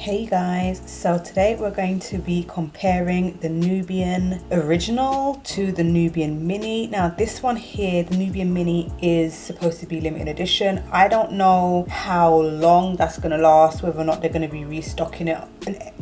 Hey guys, so today we're going to be comparing the Nubian original to the Nubian mini. Now this one here, the Nubian mini, is supposed to be limited edition. I don't know how long that's going to last, whether or not they're going to be restocking it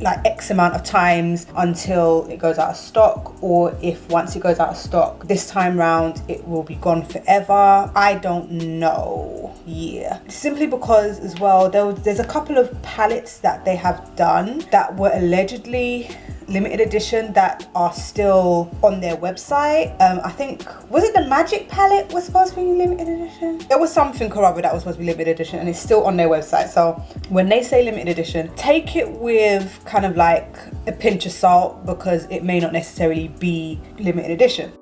like X amount of times until it goes out of stock, or if once it goes out of stock this time round it will be gone forever. I don't know. Yeah, simply because as well there's a couple of palettes that they have done that were allegedly limited edition that are still on their website. I think, was it the Magic palette was supposed to be limited edition? There was something or other that was supposed to be limited edition and it's still on their website. So when they say limited edition, take it with kind of like a pinch of salt, because it may not necessarily be limited edition.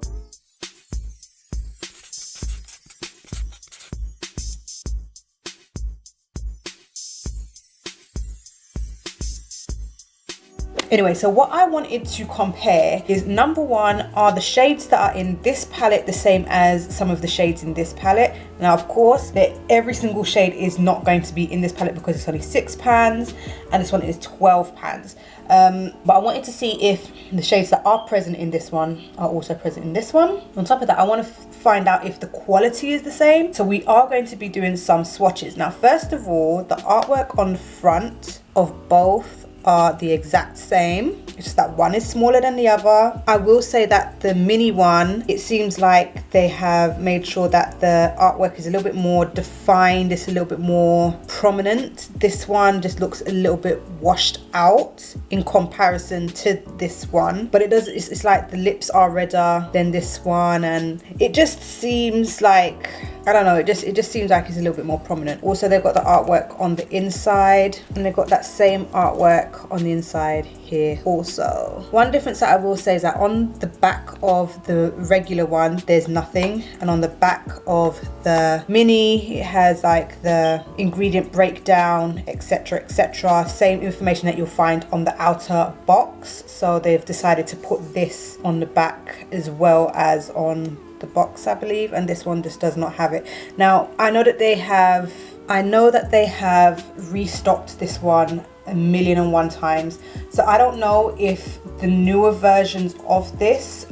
Anyway, so what I wanted to compare is, number one, are the shades that are in this palette the same as some of the shades in this palette? Now, of course, every single shade is not going to be in this palette because it's only 6 pans and this one is 12 pans. But I wanted to see if the shades that are present in this one are also present in this one. On top of that, I want to find out if the quality is the same. So we are going to be doing some swatches. Now, first of all, the artwork on the front of both are the exact same. It's just that one is smaller than the other. I will say that the mini one, it seems like they have made sure that the artwork is a little bit more defined, it's a little bit more prominent. This one just looks a little bit washed out in comparison to this one, but it's like the lips are redder than this one, and it just seems like, I don't know, it just seems like it's a little bit more prominent. Also, they've got the artwork on the inside and they've got that same artwork on the inside here also. One difference that I will say is that on the back of the regular one there's nothing, and on the back of the mini it has like the ingredient breakdown, etc, etc, same information that you'll find on the outer box. So they've decided to put this on the back as well as on the box, I believe, and this one just does not have it. Now I know that they have restocked this one 1,000,001 times, so I don't know if the newer versions of this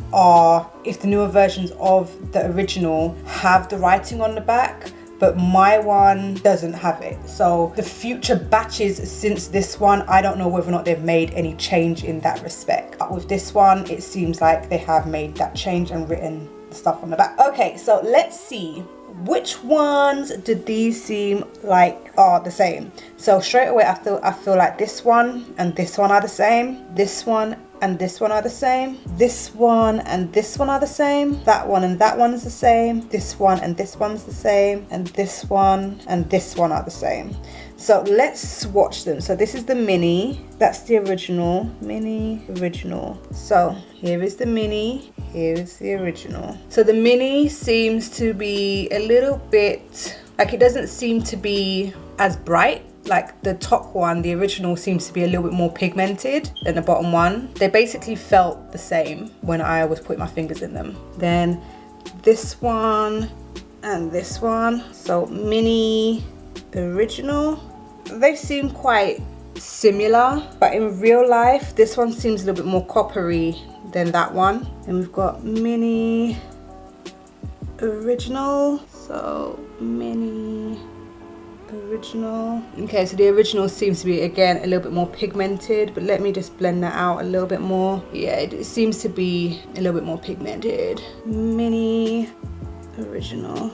if the newer versions of the original have the writing on the back, but my one doesn't have it. So the future batches since this one, I don't know whether or not they've made any change in that respect. But with this one, it seems like they have made that change and written stuff on the back. Okay, so let's see, which ones did these seem like are the same? So straight away I feel like this one and this one are the same, this one and this one are the same, this one and this one are the same, that one and that one's the same, this one and this one's the same, and this one and this one are the same. So let's swatch them. So this is the mini, that's the original, mini, original. So here is the mini, here is the original. So the mini seems to be a little bit, like, it doesn't seem to be as bright. Like the top one, the original, seems to be a little bit more pigmented than the bottom one. They basically felt the same when I was putting my fingers in them. Then this one and this one, so mini, original, they seem quite similar, but in real life this one seems a little bit more coppery than that one. And we've got mini, original, so mini, original. Okay, so the original seems to be again a little bit more pigmented, but let me just blend that out a little bit more. Yeah, it seems to be a little bit more pigmented. Mini, original.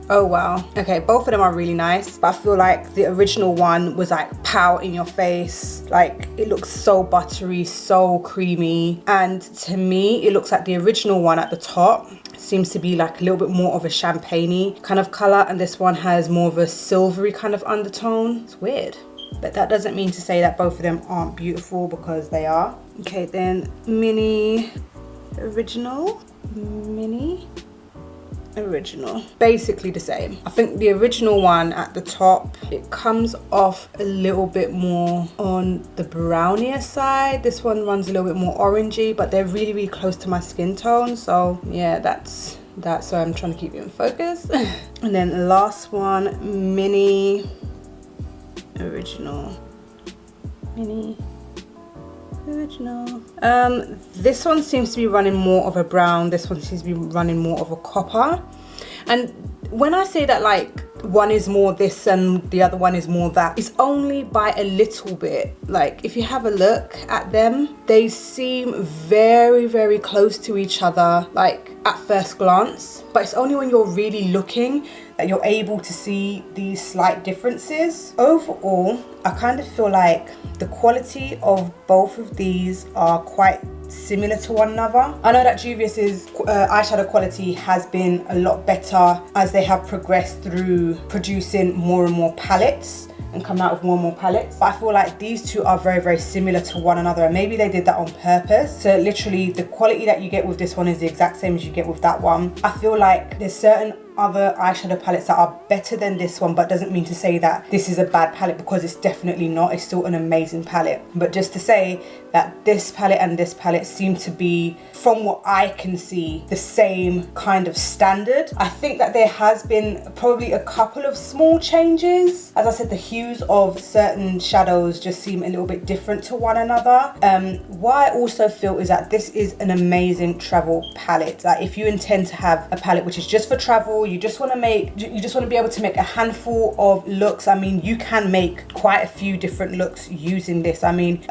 Oh wow, okay, both of them are really nice, but I feel like the original one was like pow in your face, like it looks so buttery, so creamy, and to me it looks like the original one at the top seems to be like a little bit more of a champagne-y kind of color, and this one has more of a silvery kind of undertone. It's weird, but that doesn't mean to say that both of them aren't beautiful, because they are. Okay, then mini, original, mini, original, basically the same. I think the original one at the top, it comes off a little bit more on the brownier side. This one runs a little bit more orangey, but they're really, really close to my skin tone. So yeah, that's so I'm trying to keep you in focus. And then last one, mini, original, mini, original. This one seems to be running more of a brown, this one seems to be running more of a copper. And when I say that like one is more this and the other one is more that, it's only by a little bit. Like if you have a look at them, they seem very, very close to each other, like at first glance, but it's only when you're really looking that you're able to see these slight differences. Overall, I kind of feel like the quality of both of these are quite similar to one another. I know that Juvias's eyeshadow quality has been a lot better as they have progressed through producing more and more palettes and coming out with more and more palettes, but I feel like these two are very, very similar to one another, and maybe they did that on purpose. So literally the quality that you get with this one is the exact same as you get with that one. I feel like there's certain other eyeshadow palettes that are better than this one, but doesn't mean to say that this is a bad palette, because it's definitely not. It's still an amazing palette, but just to say that this palette and this palette seem to be, from what I can see, the same kind of standard. I think that there has been probably a couple of small changes. As I said, the hues of certain shadows just seem a little bit different to one another. What I also feel is that this is an amazing travel palette. Like if you intend to have a palette which is just for travel, you just want to be able to make a handful of looks. I mean, you can make quite a few different looks using this. I mean,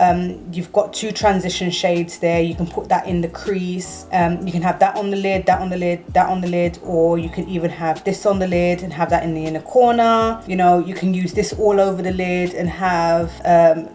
you've got 2 transition shades there. You can put that in the crease. You can have that on the lid, that on the lid, that on the lid, or you can even have this on the lid and have that in the inner corner. You know, you can use this all over the lid and have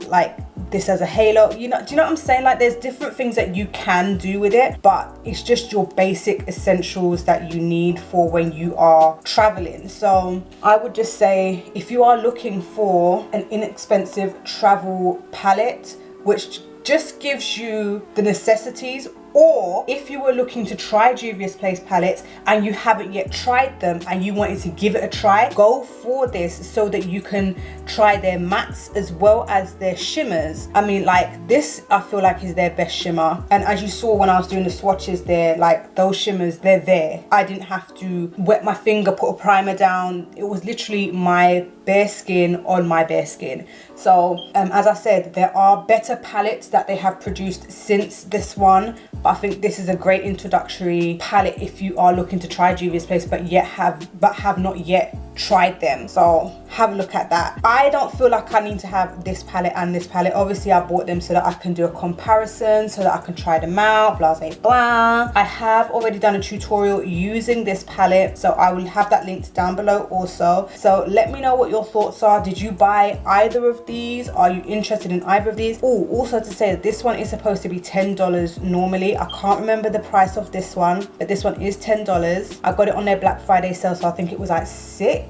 like this as a halo. You know, do you know what I'm saying? Like there's different things that you can do with it, but it's just your basic essentials that you need for when you are traveling. So I would just say, if you are looking for an inexpensive travel palette which just gives you the necessities, or if you were looking to try Juvia's Place palettes and you haven't yet tried them and you wanted to give it a try, go for this so that you can try their mattes as well as their shimmers. I mean, like this I feel like is their best shimmer, and as you saw when I was doing the swatches there, like those shimmers, they're there. I didn't have to wet my finger, put a primer down. It was literally my bare skin on my bare skin. So as I said, there are better palettes that they have produced since this one, but I think this is a great introductory palette if you are looking to try Juvia's Place but have not yet tried them. So have a look at that. I don't feel like I need to have this palette and this palette. Obviously I bought them so that I can do a comparison, so that I can try them out, blah blah blah. I have already done a tutorial using this palette, so I will have that linked down below also. So let me know what your thoughts are. Did you buy either of these? Are you interested in either of these? Oh, also to say that this one is supposed to be $10 normally. I can't remember the price of this one, but this one is $10. I got it on their Black Friday sale, so I think it was like $6.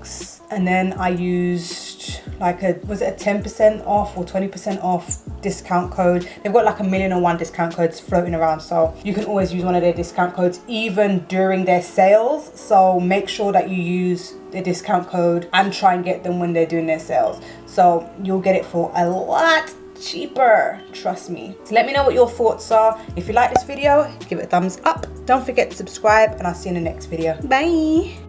And then I used like was it a 10% off or 20% off discount code. They've got like 1,000,001 discount codes floating around, so you can always use one of their discount codes even during their sales. So make sure that you use the discount code and try and get them when they're doing their sales, so you'll get it for a lot cheaper, trust me. So let me know what your thoughts are. If you like this video, give it a thumbs up. Don't forget to subscribe, and I'll see you in the next video. Bye.